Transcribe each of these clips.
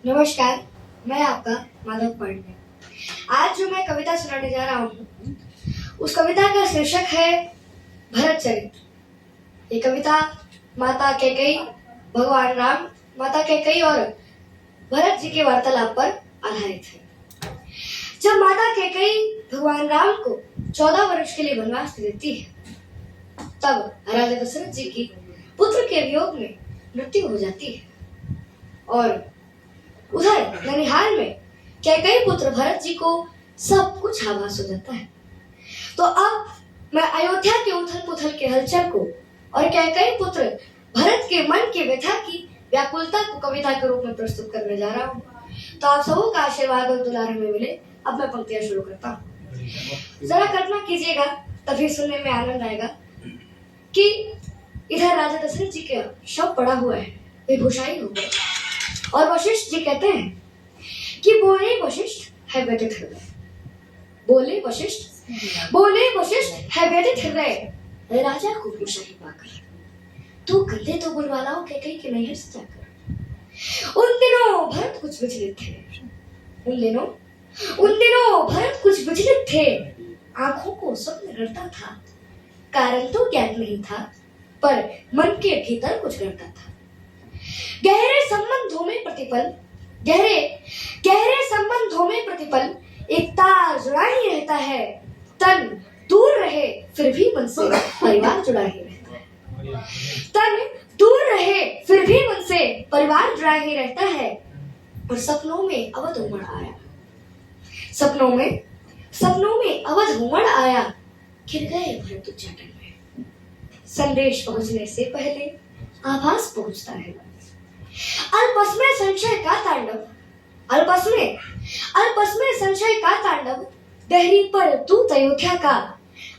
नमस्कार, मैं आपका माधव पांडे। आज जो मैं कविता सुनाने जा रहा हूँ, उस कविता का शीर्षक है भरत चरित्र। ये कविता माता कैकेयी, भगवान राम, माता कैकेयी और भरत जी के वार्तालाप पर आधारित है। जब माता कैकेयी भगवान राम को 14 वर्ष के लिए वनवास देती है, तब राजा दशरथ जी की पुत्र के वियोग में मृत्यु हो जाती है और उधर ननिहाल में कैकेयी पुत्र भरत जी को सब कुछ आभास हो जाता है। तो अब मैं अयोध्या के उथल पुथल के हलचल को और कैकेयी पुत्र भरत के मन की व्यथा की व्याकुलता को कविता के रूप में प्रस्तुत करने जा रहा हूँ। तो आप सबों का आशीर्वाद और दुलार हमें मिले। अब मैं पंक्तियां शुरू करता हूँ। जरा कल्पना कीजिएगा, तभी सुनने में आनंद आएगा कि इधर राजा दशरथ जी का शव पड़ा हुआ है, बेहोशाई हो गए और वशिष्ठ जी कहते हैं कि बोले वशिष्ठ है व्यथित हृदय, बोले वशिष्ठ है व्यथित हृदय, राजा को होशाई पाकर तू कंधे तो बुलवालाओ कैकेयी के नैहर से जाकर। उन दिनों भरत कुछ विचलित थे, उन दिनों भरत कुछ विचलित थे, आंखों को स्वप्न रटता था, कारण तो ज्ञात नहीं था पर मन के भीतर कुछ करता था। गहरे संबंधों में प्रतिपल एक तार जुड़ा ही रहता है, तन दूर रहे फिर भी मन से परिवार जुड़ा ही रहता है। तन दूर रहे फिर भी मन से परिवार जुड़ा ही रहता है। और सपनों में अवध उमड़ आया, सपनों में अवध उमड़ आया, घिर गए भरत उच्चाटन में। संदेश पहुंचने से पहले आभास पहुंचता है। अल्पस में संशय का तांडव, दहरी पर तू अयोध्या का,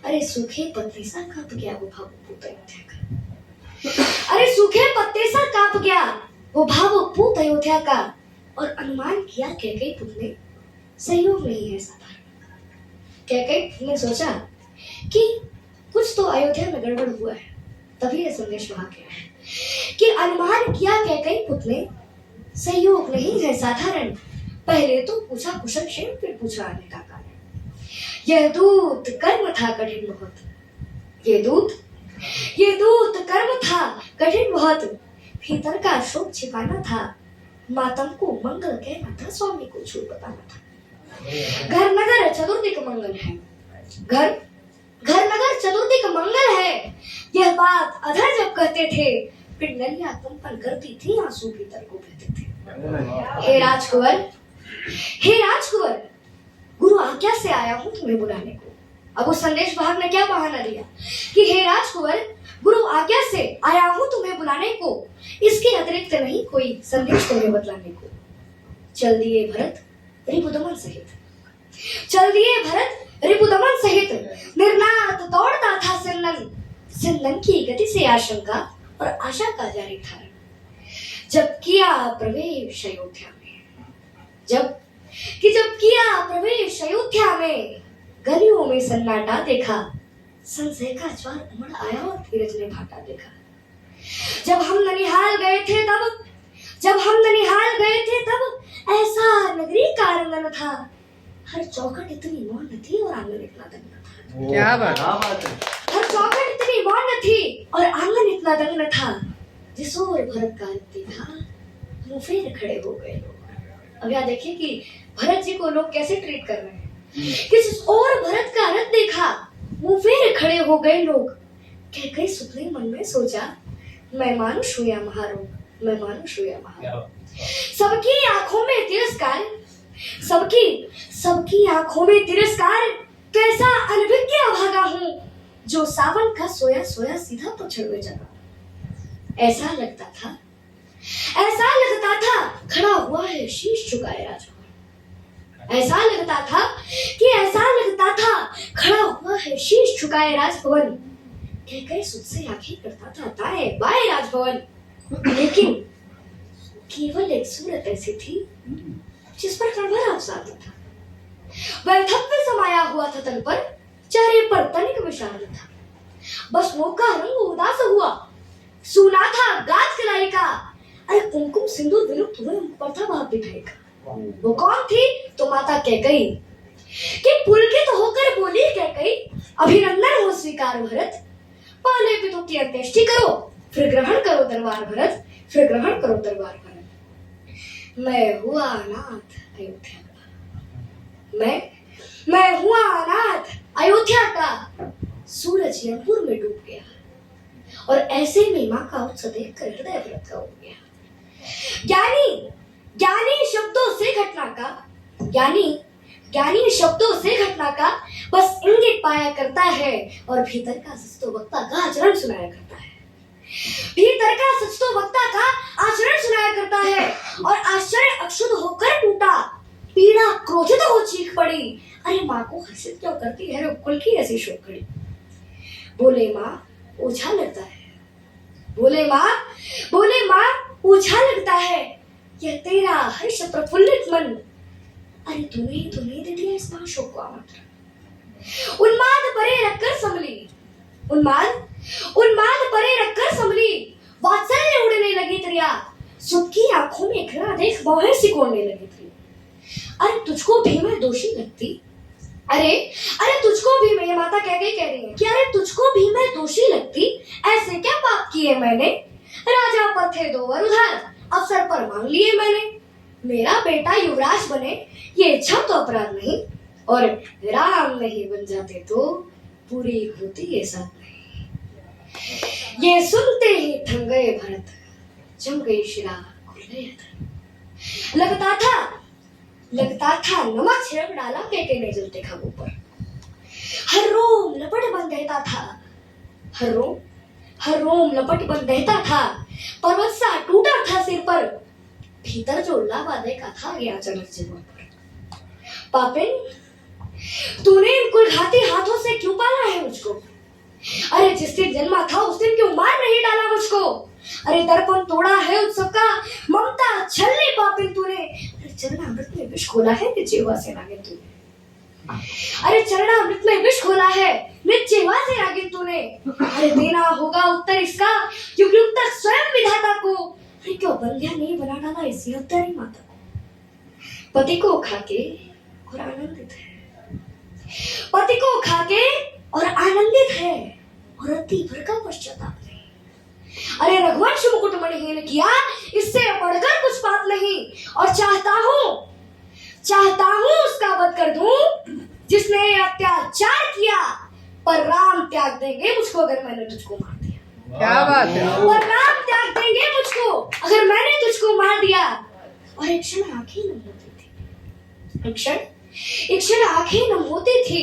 अरे सूखे पत्ते सा कांप गया वो भावुक अयोध्या का, अरे सूखे पत्ते सा कांप गया वो भावुक अयोध्या का। और अनुमान किया कैकेयी पुत्र ने सहयोग नहीं है साधारण। कैकेयी ने सोचा कि कुछ तो अयोध्या में गड़बड़ हुआ है, तभी यह संदेश वहां गया है कि अनुमान किया कैकेयी पुत्र ने सहयोग नहीं है साधारण। पहले तो पूछा कुशल क्षेम, फिर पूछा आने का कारण। यह दूत कर्म था कठिन बहुत, ये दूत कर्म था कठिन बहुत, भीतर का शोक छिपाना था, मातम को मंगल कहना था, स्वामी को झूठ बताना था। घर नगर चतुर्दिक मंगल है, घर नगर चतुर्दिक मंगल है, यह बात अधर जब कहते थे, पिंडलियां कंपन करती थी, आंसू भीतर को बहते थे। हे राजकुंवर, गुरु आज्ञा से आया हूं तुम्हें बुलाने को। अब उस संदेश वाहक ने क्या बहाना दिया कि हे राजकुंवर, गुरु आज्ञा से आया हूं तुम्हें बुलाने को, इसके अतिरिक्त नहीं कोई संदेश तुम्हें बतलाने को। चल दिए भरत रिपुदमन सहित, निर्नाद दौड़ता था सिंदन की गति से आशंका और आशा का जारी था। जब किया प्रवेश अयोध्या में, गलियों में सन्नाटा देखा, संशय का ज्वार उमड़ आया और धीरज ने भाटा देखा। जब हम ननिहाल गए थे तब ऐसा नगरी का आंगन था, हर चौखट इतनी मौन थी और आंगन इतना दंग था। क्या बात है। हर चौखट इतनी मौन थी और आंगन इतना दंग था, जिस ओर भरत का रथ देखा मुंह फेर खड़े हो गए लोग। अब यहाँ देखिए कि भरत जी को लोग कैसे ट्रीट कर रहे हैं। जिस ओर भरत का रथ देखा मुंह फेर खड़े हो गए लोग। कैकेयी सुपने मन में सोचा, मैं मानुष हुआ महारोग, मैं मानुष हुआ महारोग। सबकी आंखों में तिरस्कार, कैसा अनभिज्ञ अभागा हूँ, जो सावन का सोया सोया सीधा पछड़ में जगा। ऐसा लगता था खड़ा हुआ है शीश झुकाए राजभवन। ऐसा लगता था खड़ा हुआ है शीश झुकाए राजभवन। कैकेयी सुध से आंखें करता था दाएं बाएं राजभवन, लेकिन केवल एक सूरत ऐसी थी जिस पर कड़वा अवसाद था। वैधव्य समाया हुआ था तन पर, चेहरे पर तनिक विषाद था। बस मुंह का रंग उदास हुआ, सुना था गाज कलाई का, अरे कुमकुम सिंदूर विलुप्त हुए पर था भाव विधायिका। वो कौन थी? तो माता कैकई। कि पुलकित होकर बोली कैकई, अभिनंदन हो स्वीकार भरत, पहले पितु की अंत्येष्टि करो, फिर ग्रहण करो दरबार भरत, फिर ग्रहण करो दरबार भरत। मैं हुआ अनाथ अयोध्या का, मैं हुआ अनाथ अयोध्या का, सूरज यमपुर में डूब गया और ऐसे में माँ का उत्सव देखकर हृदय व्रत का हो गया। ज्ञानी शब्दों से घटना का, ज्ञानी शब्दों से घटना का बस इंगित पाया करता है और भीतर का सच तो वक्ता का आचरण सुनाया करता है। भीतर का सच तो वक्ता का आचरण सुनाया करता है और आश्चर्य अक्षुध होकर टूटा, पीड़ा क्रोधित हो चीख पड़ी, अरे माँ को हर्षित क्यों करती है कुल की ऐसी शोक खड़ी। बोले माँ ओझा लगता है, बोले माँ ओझा लगता है, यह तेरा हर्ष प्रफुल्लित मन, अरे तूने ही तो नहीं दे दिया इस महाशोक को आमंत्रण। उन्माद परे रखकर संभली, उन्माद परे रखकर संभली, वात्सल्य उड़ने लगी त्रिया, सुख की आंखों में घृणा देख बाहें सिकोड़ने लगी थी। अरे तुझको भी मैं दोषी लगती, अरे तुझको भी मैं, माता कह रही है कि अरे तुझको भी मैं दोषी लगती, ऐसे क्या पाप किए मैंने, राजा पद थे दो और उधार, अवसर पर मांग लिए मैंने, मेरा बेटा युवराज बने ये इच्छा तो अपराध नहीं, और राम नहीं बन जाते तो पूरी होती ये साथ नहीं। ये सुनते ही थम गए भरत, जम गई शिरा खुल गया। लगता था नमक छिड़क डाला केके ने जलते खाबों पर। हर रोम लपट बन रहता था, हर रोम लपट बन रहता था, पर्वत सा टूटा था सिर पर, भीतर जो लावा देखा था ये अचानक जीवन पर। पापिन तूने इन कुलघाती हाथों से क्यों पाला है मुझको, अरे जिस दिन जन्मा था उस दिन क्यों मार नहीं डाला मुझको, अरे दर्पण तोड़ा है उत्सव का, ममता छलनी पापिन तूने, चरणामृत में विष घोला है निश्चयवा से नागिन तूने, अरे चरणामृत में विष घोला है निश्चयवा से नागिन तूने, अरे देना होगा उत्तर इसका युग युग तक स्वयं विधाता को, अरे क्यों बंध्या नहीं बना डाला इसी हत्यारी माता को। पति को खाके और आनंदित है, पति को खाके और आनंदित है और अति भर का पश्चाताप नहीं। अरे रघुवंश मुकुटमणिहीन किया, इससे बढ़कर कुछ बात नहीं, और चाहता हूं उसका वध कर दूं जिसने अत्याचार किया, पर राम त्याग देंगे मुझको अगर मैंने तुझको मार दिया। क्या बात है। पर राम त्याग देंगे मुझको अगर मैंने तुझको मार दिया। और एक क्षण आंखें नम होती थी, एक क्षण आंखें नम होती थी,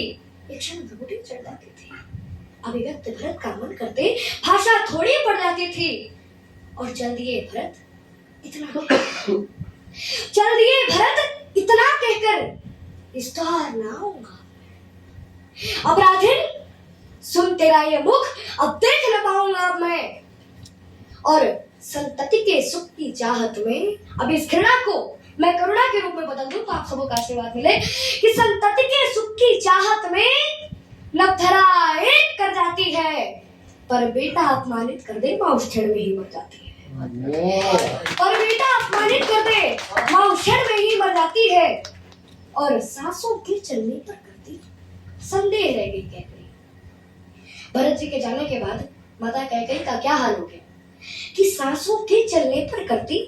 एक क्षण भ्रुकुटी चढ़ जाती थी, अभिव्यक्त भरत का मन करते भाषा थोड़ी पड़ जाती थी, और चल दिए भरत इतना कहकर विस्तार ना होगा। अपराधिन सुन तेरा ये मुख अब देख न पाऊंगा अब मैं, और संतति के सुख की चाहत में अब इस घृणा को मैं करुणा के रूप में बदल दूं तो आप सबको आशीर्वाद मिले कि संतति के सुख की चाहत में नवधरा एक कर जाती है, पर बेटा अपमानित कर दे माँ उस क्षण में ही मर जाती है। और बेटा अपमानित कर दे माँ उस क्षण में ही मर जाती है। और सांसों के चलने पर करती संदेह रह गई कैकई। भरत जी के जाने के बाद माता कैकई का क्या हाल हो गया कि सांसों के चलने पर करती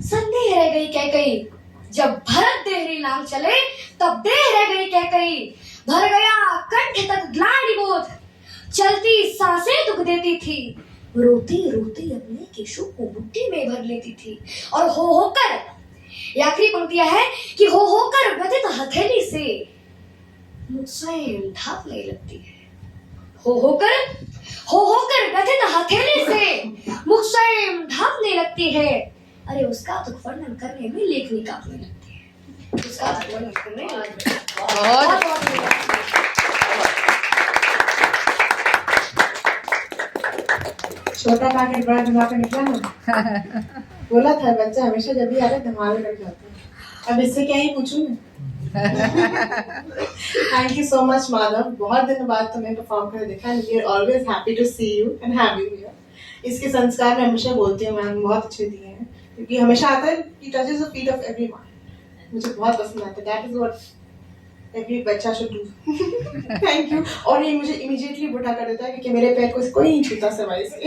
संदेह रह गई कैकई। जब भरत देहरी नाम चले तब देह रह गई कैकई। भर गया कंठ तक ग्लानि बोध, चलती सांसें दुख देती थी, रोती रोती अपने केशों को मुट्ठी में भर लेती थी, और हो होकर ये आखिरी पंक्तियां है कि हो होकर व्यथित हथेली से मुझ स्वयं ढांपने लगती है। हो होकर व्यथित हथेली से मुझ स्वयं ढांपने लगती है। अरे उसका दुख वर्णन करने में लेखनी कांपने लगती है, उसका दुख वर्णन करने में छोटा पैकेट बड़ा दिमाग में निकला ना। बोला था बच्चा हमेशा जब भी आता धमाल कर जाता है। अब इससे क्या ही पूछूं मैं। Thank you so much Madhav, बहुत दिनों बाद तुम्हें परफॉर्म कर देखा and we are always happy to see you and have you here. इसके संस्कार मैं हमेशा बोलती हूँ मैम बहुत अच्छे दिए हैं, क्योंकि हमेशा आता है he touches the feet of everyone. मुझे बहुत पसंद आता है. That is what every बच्चा should do. Thank you. और ये मुझे immediately बुढ़ा कर देता है क्योंकि मेरे पैर को कोई नहीं छूता सिवाय इसके.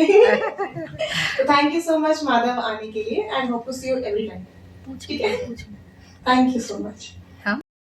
तो thank you so much Madhav आने के लिए and hope to see you every time. ठीक है? Thank you so much.